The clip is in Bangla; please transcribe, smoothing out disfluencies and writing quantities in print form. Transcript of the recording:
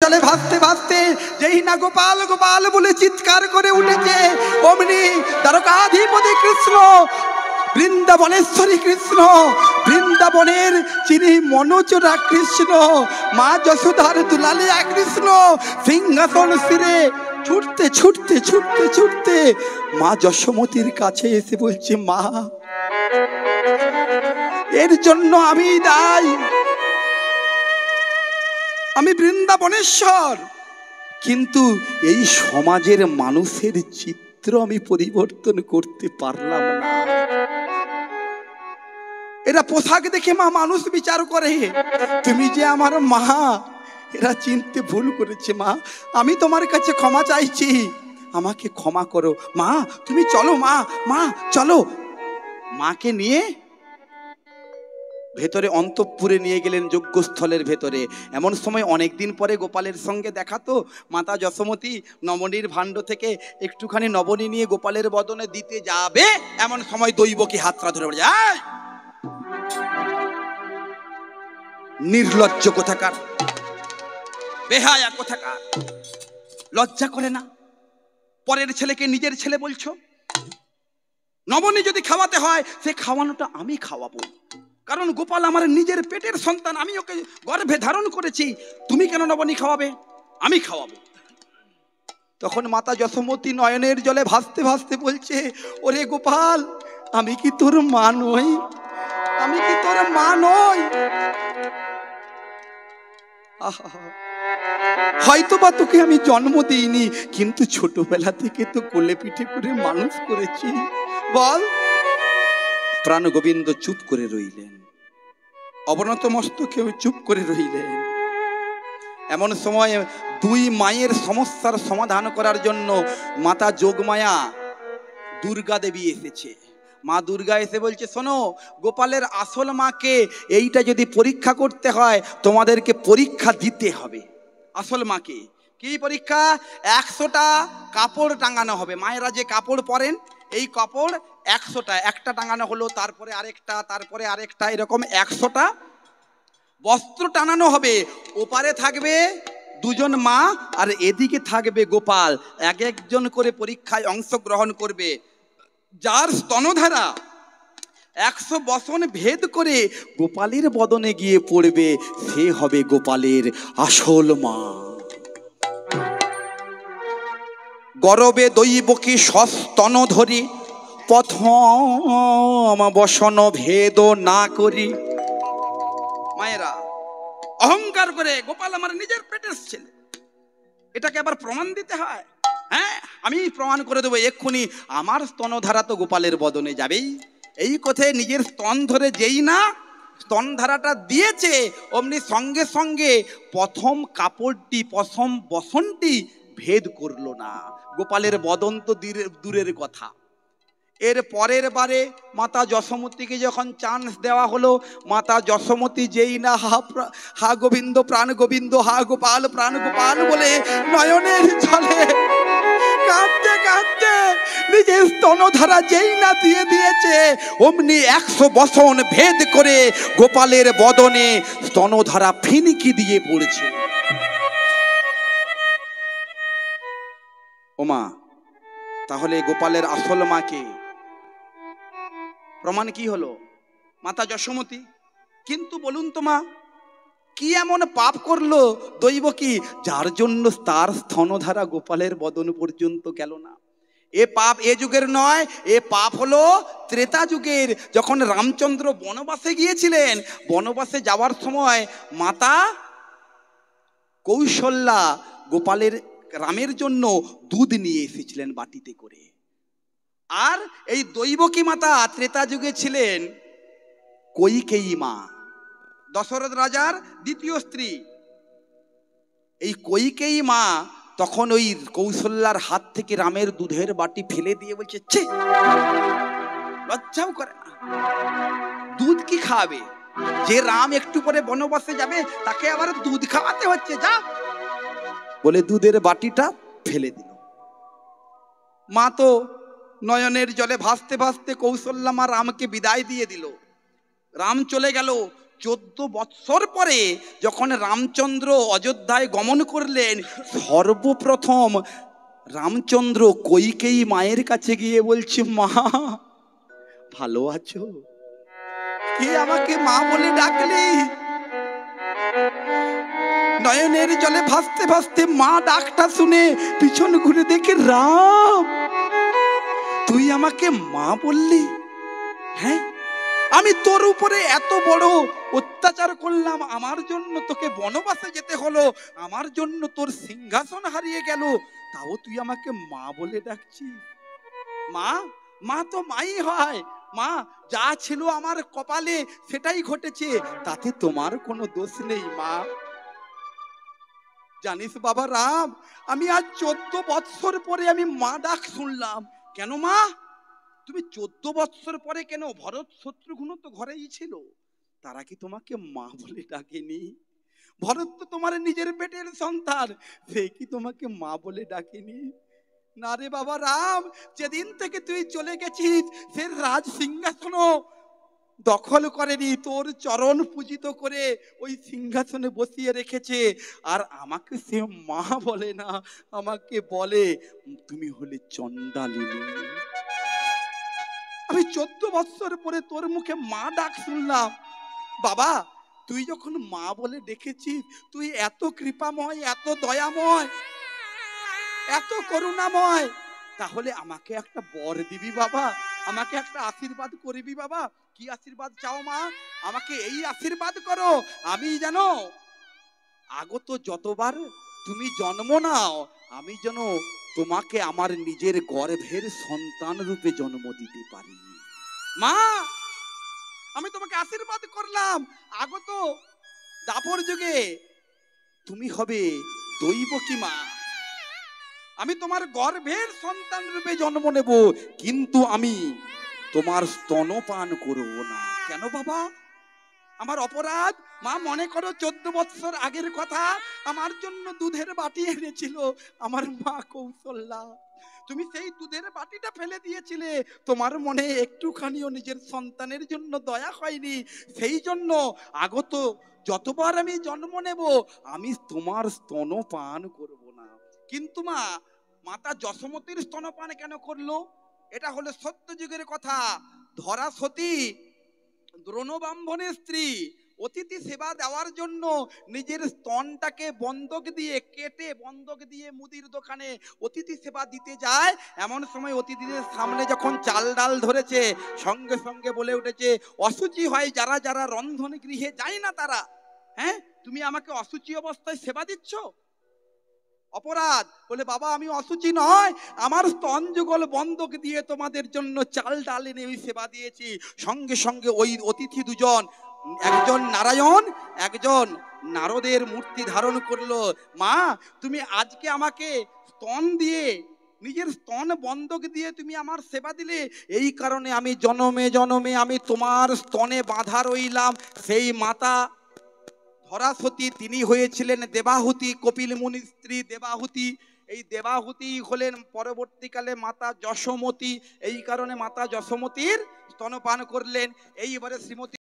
জলে ভাসতে ভাসতে যেই না গোপাল গোপাল বলে চিৎকার করে উঠেছে, অমনি দ্বারকাধিপতি কৃষ্ণ, বৃন্দাবনেশ্বরী কৃষ্ণ, বৃন্দাবনের যিনি মনোচরা কৃষ্ণ, মা যশোদার দুলালিয়া কৃষ্ণ সিংহাসন শিরে ছুটতে ছুটতে ছুটতে ছুটতে মা যশোমতীর কাছে এসে বলছে, মা এর জন্য আমি দায়ী, আমি বৃন্দাবনেশ্বর, কিন্তু এই সমাজের মানুষের চিত্র আমি পরিবর্তন করতে পারলাম না। এরা পোশাক দেখে মা মানুষ বিচার করে, তুমি যে আমার মা, এরা চিনতে ভুল করেছে মা, আমি তোমার কাছে ক্ষমা চাইছি, আমাকে ক্ষমা করো মা, তুমি চলো মা, মা চলো। মাকে নিয়ে ভেতরে অন্তঃপুরে নিয়ে গেলেন, যজ্ঞস্থলের ভেতরে। এমন সময় অনেকদিন পরে গোপালের সঙ্গে দেখা, তো মাতা যশোমতী নবনীর ভাণ্ড থেকে একটুখানি নবনী নিয়ে গোপালের বদনে দিতে যাবে, এমন সময় দৈবকী হাতটা ধরে পড়ে যায়, নির্লজ্জ কোথাকার, বেহায়া কোথাকার, লজ্জা করে না? পরের ছেলেকে নিজের ছেলে বলছো। নবনী যদি খাওয়াতে হয় সে খাওয়ানোটা আমি খাওয়াবো, কারণ গোপাল আমার নিজের পেটের সন্তান, আমি ওকে গর্ভে ধারণ করেছি, তুমি কেন নবনী খাওয়াবে? আমি খাওয়াবো। তখন মাতা যশোমতী নয়নের জলে ভাসতে ভাসতে বলছে, ওরে গোপাল, আমি কি তোর মা নই? আমি কি তোর মা নই? হয়তো বা তোকে আমি জন্ম দিইনি, কিন্তু ছোটবেলা থেকে তো কোলে পিঠে করে মানুষ করেছি, বল। প্রাণ গোবিন্দ চুপ করে রইলেন, অবনত মস্তকে চুপ করে রইলেন। এমন সময় দুই মায়ের সমস্যার সমাধান করার জন্য মাতা যোগমায়া দুর্গা দেবী এসেছে। মা দুর্গা এসে বলছে, শোনো, গোপালের আসল মাকে এইটা যদি পরীক্ষা করতে হয় তোমাদেরকে পরীক্ষা দিতে হবে। আসল মাকে কি পরীক্ষা? 100টা কাপড় টাঙানো হবে। মায়েরা যে কাপড় পরেন, এই কাপড় 100টা, একটা টাঙানো হলো, তারপরে আরেকটা, তারপরে আরেকটা, এরকম 100টা বস্ত্র টানানো হবে। ওপারে থাকবে দুজন মা আর এদিকে থাকবে গোপাল, এক একজন করে পরীক্ষায় অংশগ্রহণ করবে। যার স্তনধারা 100 বসন ভেদ করে গোপালের বদনে গিয়ে পড়বে, সে হবে গোপালের আসল মা। গরবে দৈবকী সস্তন ধরি, প্রথম বসন ভেদ না করি। মায়েরা অহংকার করে, গোপাল আমার নিজের পেটের ছেলে, এটাকে আবার প্রমাণ দিতে হয়? হ্যাঁ, আমি প্রমাণ করে দেবো এক্ষুনি, আমার স্তনধারা তো গোপালের বদনে যাবেই। এই কথায় নিজের স্তন ধরে যেই না স্তনধারাটা দিয়েছে, অমনি সঙ্গে সঙ্গে প্রথম কাপড়টি, প্রথম বসনটি ভেদ করলো না। গোপালের বদন তো দূরের কথা। এর পরের বারে মাতা যশোমতীকে যখন চান্স দেওয়া হলো, মাতা যশোমতী যেই না হা গোবিন্দ প্রাণ গোবিন্দ, হা গোপাল প্রাণ গোপাল বলে নয়নের জলে কাঁদতে কাঁদতে নিজের স্তনধারা যেই না দিয়ে দিয়েছে, অমনি 100 বসন ভেদ করে গোপালের বদনে স্তনধারা ফিনকি দিয়ে পড়েছে। ওমা, তাহলে গোপালের আসল মাকে প্রমাণ কি হলো? মাতা যশোমতী। কিন্তু বলুন তো মা, কি এমন পাপ করলো দৈবকী যার জন্য তার স্তনধারা গোপালের বদন পর্যন্ত গেল না? এ পাপ এ যুগের নয়, এ পাপ হলো ত্রেতা যুগের। যখন রামচন্দ্র বনবাসে গিয়েছিলেন, বনবাসে যাওয়ার সময় মাতা কৌশল্যা গোপালের, রামের জন্য দুধ নিয়ে এসেছিলেন বাটিতে করে। আর এই দৈবকী মাতা ত্রেতা যুগে ছিলেন কৈকেয়ী মা, দশরথ রাজার দ্বিতীয় স্ত্রী। এই কৈকেয়ী মা তখন ওই কৌশল্যার হাত থেকে রামের দুধের বাটি ফেলে দিয়ে বলছে, ছি, লজ্জাও করে না, দুধ কি খাবে? যে রাম একটু পরে বনবাসে যাবে তাকে আবার দুধ খাওয়াতে হচ্ছে, যা বলে দুধের বাটিটা ফেলে দিল। মা তো নয়নের জলে ভাসতে ভাসতে কৌশল্যা মা রামকে বিদায় দিয়ে দিল। রাম চলে গেল, 14 বৎসর পরে যখন রামচন্দ্র অযোধ্যায় গমন করলেন, সর্বপ্রথম রামচন্দ্র কইকেয়ী মায়ের কাছে গিয়ে বলছে, মা ভালো আছো? কে আমাকে মা বলে ডাকলি? নয়নের জলে ভাসতে ভাসতে মা ডাকটা শুনে পিছন ঘুরে দেখে, রাম তুই আমাকে মা বললি? হ্যাঁ, আমি তোর উপরে এত বড় অত্যাচার করলাম, আমার জন্য তোকে বনবাসে যেতে হলো, আমার জন্য তোর সিংহাসন হারিয়ে গেল, তাও তুই আমাকে মা বলে ডাকছিস? মা, মা তো মাই হয়। মা, যা ছিল আমার কপালে সেটাই ঘটেছে, তাতে তোমার কোনো দোষ নেই মা। জানিস বাবা রাম, আমি আজ 14 বৎসর পরে আমি মা ডাক শুনলাম। কেন মা? তুমি 14 বৎসর পরে কেন? ভরত শত্রুঘ্ন তো ঘরেই ছিল, তারা কি তোমাকে মা বলে ডাকেনি? ভরত তো তোমার নিজের পেটের সন্তান, সে কি তোমাকে মা বলে ডাকেনি? না রে বাবা রাম, যেদিন থেকে তুই চলে গেছিস সে রাজ সিংহাসন দখল করেনি, তোর চরণ পূজিত করে ওই সিংহাসনে বসিয়ে রেখেছে। আর আমাকে সে মা বলে না, আমাকে বলে তুমি হলে চণ্ডালিনী। আমি 14 বৎসর পরে তোর মুখে মা ডাক শুনলাম। বাবা, তুই যখন মা বলে ডেকেছিস, তুই এত কৃপাময়, এত দয়াময়, এত করুণাময়, তাহলে আমাকে একটা বর দিবি বাবা, আমাকে একটা আশীর্বাদ করবি বাবা। কি আশীর্বাদ চাও মা? আমাকে এই আশীর্বাদ করো, আমি যেন আগত যতবার তুমি জন্ম নাও, আমি যেন তোমাকে আমার নিজের গর্ভের সন্তান রূপে জন্ম দিতে পারি। মা, আমি তোমাকে আশীর্বাদ করলাম, আগত দাপর যুগে তুমি হবে দৈবকী মা, আমি তোমার গর্ভের সন্তান রূপে জন্ম নেব, কিন্তু আমি তোমার স্তনপান করব না। কেন বাবা? আমার অপরাধ? মা, মনে করো 14 বৎসর আগের কথা, আমার জন্য দুধের বাটি এনেছিল আমার মা কৌশল্যা, তুমি সেই দুধের বাটিটা ফেলে দিয়েছিলে, তোমার মনে একটুখানিও নিজের সন্তানের জন্য দয়া হয়নি, সেই জন্য আগত যতবার আমি জন্ম নেব আমি তোমার স্তনপান করব না। কিন্তু মা, মাতা যশোমতীর স্তনপান কেন করলো? এটা হলো সত্য যুগের কথা। ধরা সতী দ্রোণব্রাহ্মণের স্ত্রী, অতিথি সেবা দেওয়ার জন্য নিজের স্তনটাকে বন্ধক দিয়ে কেটে বন্ধক দিয়ে মুদির দোকানে অতিথি সেবা দিতে যায়। এমন সময় অতিথিদের সামনে যখন চাল ডাল ধরেছে, সঙ্গে সঙ্গে বলে উঠেছে, অসুচি হয় যারা যারা রন্ধন গৃহে যায় না তারা, হ্যাঁ তুমি আমাকে অসুচি অবস্থায় সেবা দিচ্ছ? অপরাধ। বলে, বাবা আমি অসুচি নয়, আমার স্তন যুগল বন্ধক দিয়ে তোমাদের জন্য চাল ডাল এনে ওই সেবা দিয়েছি। সঙ্গে সঙ্গে ওই অতিথি দুজন, একজন নারায়ণ, একজন নারদের মূর্তি ধারণ করলো। মা, তুমি আজকে আমাকে স্তন দিয়ে, নিজের স্তন বন্ধক দিয়ে তুমি আমার সেবা দিলে, এই কারণে আমি জনমে জনমে আমি তোমার স্তনে বাঁধা রইলাম। সেই মাতা ধরা সতী তিনি হয়েছিলেন দেবাহুতি, কপিল মুনির স্ত্রী দেবাহুতি। এই দেবাহুতি হলেন পরবর্তীকালে মাতা যশোমতী, এই কারণে মাতা যশোমতীর স্তনপান করলেন। এইবারে শ্রীমতী